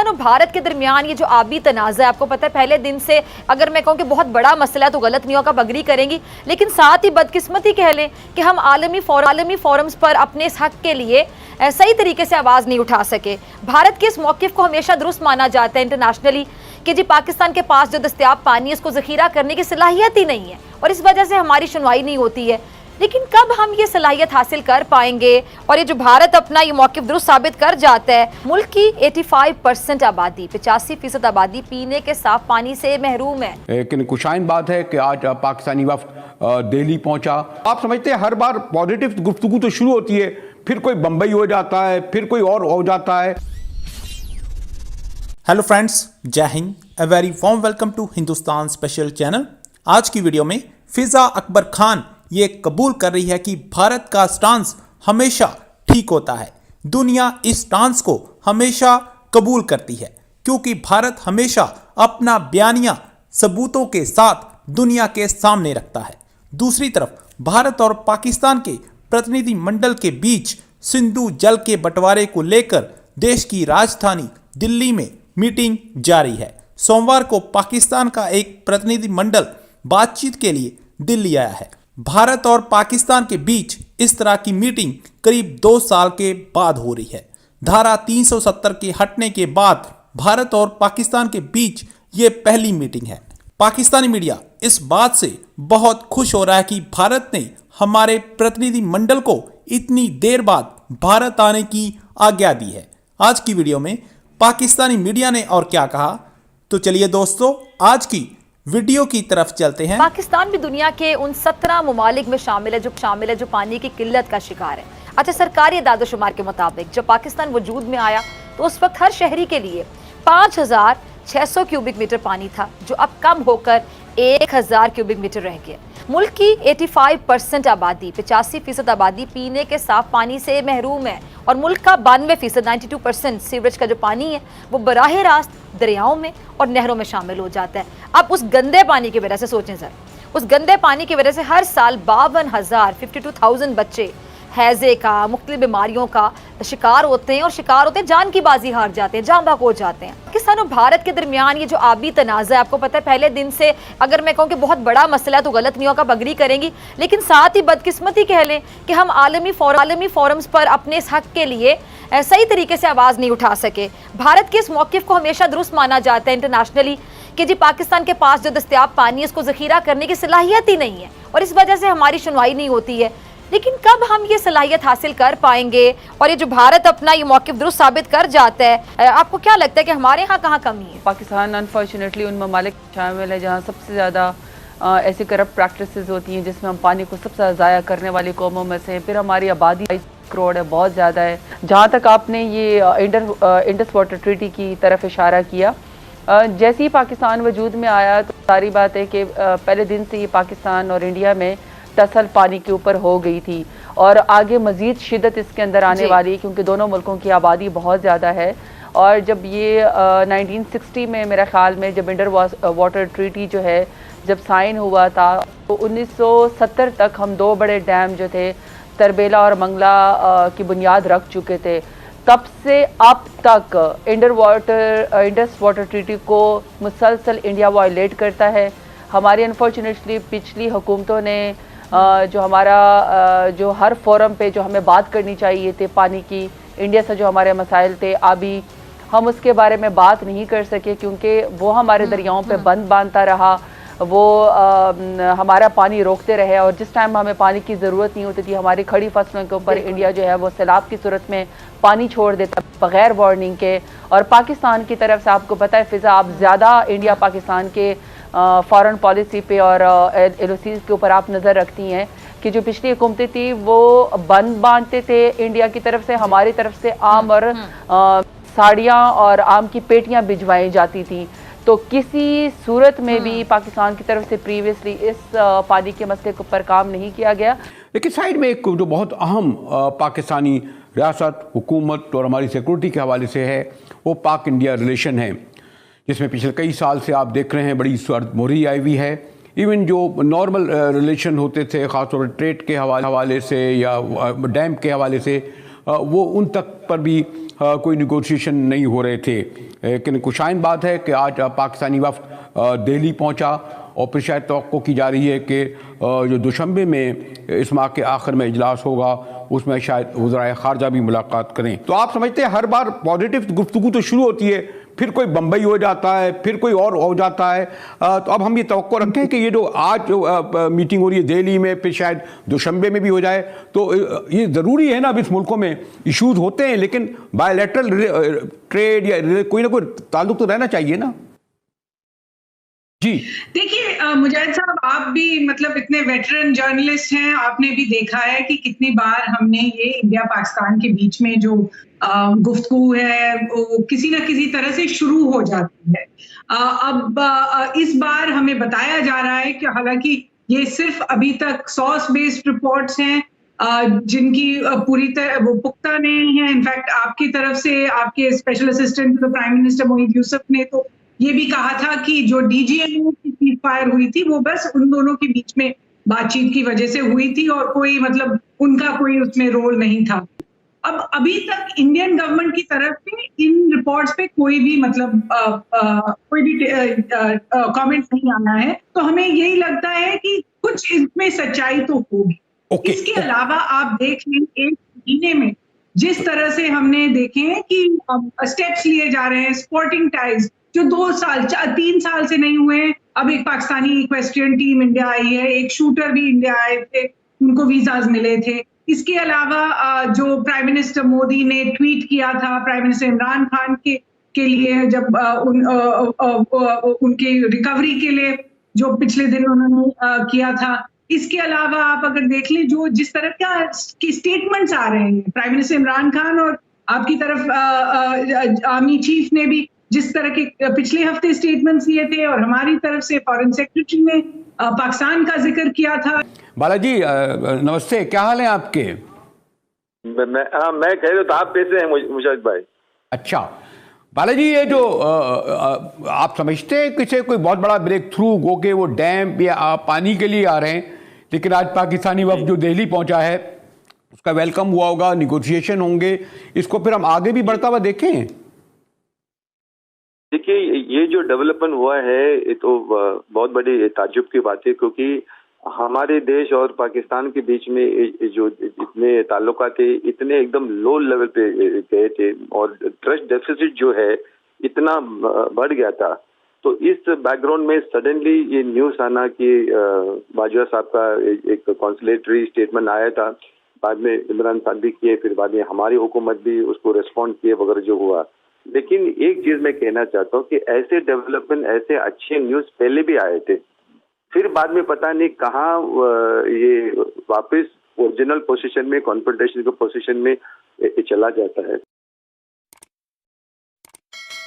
पाकिस्तान और भारत के दरमियान ये जो आबी तनाज़ा है, आपको पता है पहले दिन से, अगर मैं कहूँ कि बहुत बड़ा मसला है तो गलत नहीं होगा, अग्री करेंगी, लेकिन साथ ही बदकिस्मती कह लें कि हम आलमी फोरम्स पर अपने इस हक के लिए सही तरीके से आवाज़ नहीं उठा सके। भारत के इस मौक़िफ़ को हमेशा दुरुस्त माना जाता है इंटरनेशनली कि जी पाकिस्तान के पास जो दस्तयाब पानी है इसको ज़ख़ीरा करने की सलाहियत ही नहीं है और इस वजह से हमारी सुनवाई नहीं होती है। लेकिन कब हम ये सलाहियत हासिल कर पाएंगे और ये जो भारत अपना ये मौक़िफ़ दुरुस्त साबित कर जाता है। मुल्क की 85% आबादी, 85% आबादी पीने के साफ पानी से महरूम है। लेकिन खुशाइन बात है कि आज पाकिस्तानी वफ़द दिल्ली पहुंचा। आप समझते हैं हर बार पॉजिटिव गुफ्तगू तो शुरू होती है, फिर कोई बम्बई हो जाता है, फिर कोई और हो जाता है। हेलो फ्रेंड्स, जय हिंद, a very warm welcome to Hindustan special channel. आज की वीडियो में फिजा अकबर खान ये कबूल कर रही है कि भारत का स्टांस हमेशा ठीक होता है। दुनिया इस स्टांस को हमेशा कबूल करती है क्योंकि भारत हमेशा अपना बयानिया सबूतों के साथ दुनिया के सामने रखता है। दूसरी तरफ भारत और पाकिस्तान के प्रतिनिधि मंडल के बीच सिंधु जल के बंटवारे को लेकर देश की राजधानी दिल्ली में मीटिंग जारी है। सोमवार को पाकिस्तान का एक प्रतिनिधि मंडल बातचीत के लिए दिल्ली आया है। भारत और पाकिस्तान के बीच इस तरह की मीटिंग करीब 2 साल के बाद हो रही है। धारा 370 के हटने के बाद भारत और पाकिस्तान के बीच ये पहली मीटिंग है। पाकिस्तानी मीडिया इस बात से बहुत खुश हो रहा है कि भारत ने हमारे प्रतिनिधि मंडल को इतनी देर बाद भारत आने की आज्ञा दी है। आज की वीडियो में पाकिस्तानी मीडिया ने और क्या कहा, तो चलिए दोस्तों आज की वीडियो की तरफ चलते हैं। पाकिस्तान भी दुनिया के उन 17 ममालिक में शामिल है जो पानी की किल्लत का शिकार है। अच्छा, सरकारी इदाद-ओ-शुमार के मुताबिक जब पाकिस्तान वजूद में आया तो उस वक्त हर शहरी के लिए 5600 क्यूबिक मीटर पानी था, जो अब कम होकर 1000 क्यूबिक मीटर रह गया। मुल्क की 85% आबादी, 85% आबादी पीने के साफ पानी से महरूम है और मुल्क का 92% 92% सीवरेज का जो पानी है वो बराह रास्त दरियाओं में और नहरों में शामिल हो जाता है। अब उस गंदे पानी की वजह से सोचें सर, उस गंदे पानी की वजह से हर साल 52,000 बच्चे हैज़े का, मुख्तलिफ बीमारियों का शिकार होते हैं और जान की बाजी हार जाते हैं, जान बाक हो जाते हैं। पाकिस्तान और भारत के दरमियान ये जो आबी तनाज़ा है, आपको पता है पहले दिन से, अगर मैं कहूँ कि बहुत बड़ा मसला है तो गलत नहीं होगा, अग्री करेंगी, लेकिन साथ ही बदकिस्मती कह लें कि हम आलमी फोरम्स पर अपने इस हक के लिए सही तरीके से आवाज़ नहीं उठा सके। भारत के इस मौक़िफ़ को हमेशा दुरुस्त माना जाता है इंटरनेशनली कि जी पाकिस्तान के पास जो दस्तयाब पानी है इसको ज़ख़ीरा करने की सलाहियत ही नहीं है और इस वजह से हमारी सुनवाई नहीं होती है। लेकिन कब हम ये सलाहियत हासिल कर पाएंगे और ये जो भारत अपना ये मौक़िफ़ दुरुस्त साबित कर जाता है, आपको क्या लगता है कि हमारे यहाँ कहाँ कमी है? पाकिस्तान अनफॉर्चुनेटली उन ममालिक शामिल है जहाँ सबसे ज़्यादा ऐसी करप्ट प्रैक्टिसेस होती हैं जिसमें हम पानी को सबसे ज़्यादा ज़ाया करने वाली कौमों में से। फिर हमारी आबादी 22 करोड़ है, बहुत ज़्यादा है। जहाँ तक आपने ये इंडस वाटर ट्रीटी की तरफ इशारा किया, जैसे ही पाकिस्तान वजूद में आया तो सारी बात है कि पहले दिन से ये पाकिस्तान और इंडिया में टसल पानी के ऊपर हो गई थी और आगे मज़ीद शिद्दत इसके अंदर आने वाली है क्योंकि दोनों मुल्कों की आबादी बहुत ज़्यादा है। और जब ये 1960 में मेरा ख्याल में जब इंडर वाटर ट्रीटी जो है जब साइन हुआ था तो 1970 तक हम 2 बड़े डैम जो थे तरबेला और मंगला की बुनियाद रख चुके थे। तब से अब तक इंडस वाटर ट्रीटी को मुसलसल इंडिया वायलेट करता है। हमारी अनफॉर्चुनेटली पिछली हुकूमतों ने जो हर फोरम पे जो हमें बात करनी चाहिए थी पानी की, इंडिया से जो हमारे मसाइल थे आबी, हम उसके बारे में बात नहीं कर सके क्योंकि वो हमारे दरियाओं पे बंद बांधता रहा, वो हमारा पानी रोकते रहे और जिस टाइम हमें पानी की ज़रूरत नहीं होती थी हमारी खड़ी फसलों के ऊपर इंडिया जो है वो सैलाब की सूरत में पानी छोड़ देता बग़ैर वार्निंग के। और पाकिस्तान की तरफ से आपको पता है फिज़ा, आप ज़्यादा इंडिया पाकिस्तान के फॉरेन पॉलिसी पे और LOCs के ऊपर आप नज़र रखती हैं कि जो पिछली हुकूमतें थी वो बंद बांधते थे इंडिया की तरफ से, हमारी तरफ से आम और साड़ियाँ और आम की पेटियाँ भिजवाई जाती थी। तो किसी सूरत में भी पाकिस्तान की तरफ से प्रीवियसली इस पानी के मसले के ऊपर काम नहीं किया गया। लेकिन साइड में एक जो बहुत अहम पाकिस्तानी रियासत, हुकूमत और हमारी सिक्योरिटी के हवाले से है वो पाक इंडिया रिलेशन है, जिसमें पिछले कई साल से आप देख रहे हैं बड़ी मोहरी आई हुई है। इवन जो नॉर्मल रिलेशन होते थे ख़ासतौर पर ट्रेड के हवाले से या डैम के हवाले से, वो उन तक पर भी कोई निगोशिएशन नहीं हो रहे थे। लेकिन खुशाइन बात है कि आज पाकिस्तानी वफ्द दिल्ली पहुंचा और फिर शायद तवक्को की जा रही है कि जो दुशंबे में इस माह के आखिर में इजलास होगा उसमें शायद वज़राए ख़ारजा भी मुलाकात करें। तो आप समझते हैं हर बार पॉजिटिव गुफ्तगू तो शुरू होती है, फिर कोई बम्बई हो जाता है, फिर कोई और हो जाता है। तो अब हम ये तवक्को रखें कि ये जो आज जो मीटिंग हो रही है दिल्ली में, फिर शायद दुशंबे में भी हो जाए। तो ये ज़रूरी है ना, अब इस मुल्कों में इश्यूज होते हैं, लेकिन बायलैटरल ट्रेड या कोई ना कोई ताल्लुक तो रहना चाहिए ना। जी देखिए मुजाहिद साहब, आप भी मतलब इतने वेटरन जर्नलिस्ट हैं, आपने भी देखा है कि कितनी बार हमने ये इंडिया पाकिस्तान के बीच में जो गुफ्तगू है वो किसी न किसी तरह से शुरू हो जाती है। अब इस बार हमें बताया जा रहा है कि हालांकि ये सिर्फ अभी तक सोर्स बेस्ड रिपोर्ट्स हैं, जिनकी पूरी तरह वो पुख्ता नहीं है। इनफैक्ट आपकी तरफ से आपके special assistant to the prime minister Mohit Yusuf ने तो ये भी कहा था कि जो डीजीएमओ की सीज फायर हुई थी वो बस उन दोनों के बीच में बातचीत की वजह से हुई थी और कोई मतलब उनका कोई उसमें रोल नहीं था। अब अभी तक इंडियन गवर्नमेंट की तरफ से इन रिपोर्ट्स पे कोई भी मतलब कोई भी कमेंट नहीं आना है, तो हमें यही लगता है कि कुछ इसमें सच्चाई तो होगी। इसके अलावा आप देख लें एक महीने में जिस तरह से हमने देखे हैं कि स्टेप्स लिए जा रहे हैं, स्पोर्टिंग टाइज जो 3 साल से नहीं हुए। अब एक Pakistani equestrian team India I है, एक शूटर भी इंडिया आए थे, उनको वीजाज मिले थे। इसके अलावा जो प्राइम मिनिस्टर मोदी ने ट्वीट किया था प्राइम मिनिस्टर इमरान खान के लिए, जब उनके रिकवरी के लिए जो पिछले दिन उन्होंने किया था। इसके अलावा आप अगर देख लें जो जिस तरह की स्टेटमेंट्स आ रहे हैं, प्राइम मिनिस्टर इमरान खान और आपकी तरफ आर्मी चीफ ने भी जिस तरह के पिछले हफ्ते स्टेटमेंट्स दिए थे और हमारी तरफ से फॉरेन सेक्रेटरी ने पाकिस्तान का जिक्र किया था। बालाजी नमस्ते, क्या हाल है आपके? मैं कह रहा था, आप कैसे हैं मुजाहिद भाई? अच्छा बालाजी, ये जो आप समझते हैं कि कोई बहुत बड़ा ब्रेक थ्रू हो के वो डैम या पानी के लिए आ रहे हैं, लेकिन आज पाकिस्तानी वफ्द जो दिल्ली पहुंचा है उसका वेलकम हुआ होगा, निगोशिएशन होंगे, इसको फिर हम आगे भी बढ़ता हुआ देखें? देखिए, ये जो डेवलपमेंट हुआ है ये तो बहुत बड़ी ताज्जुब की बात है, क्योंकि हमारे देश और पाकिस्तान के बीच में जो इतने ताल्लुकात थे इतने एकदम लो लेवल पे गए थे और ट्रस्ट डेफिसिट जो है इतना बढ़ गया था। तो इस बैकग्राउंड में सडनली ये न्यूज़ आना कि बाजवा साहब का एक कॉन्सुलेटरी स्टेटमेंट आया था, बाद में इमरान खान भी किए, फिर बाद में हमारी हुकूमत भी उसको रिस्पॉन्ड किए वगैरह जो हुआ। लेकिन एक चीज मैं कहना चाहता हूँ कि ऐसे डेवलपमेंट, ऐसे अच्छे न्यूज़ पहले भी आए थे, फिर बाद में पता नहीं कहाँ ये वापस ओरिजिनल पोजीशन में, कॉन्फ्रंटेशन के पोजीशन में चला जाता है।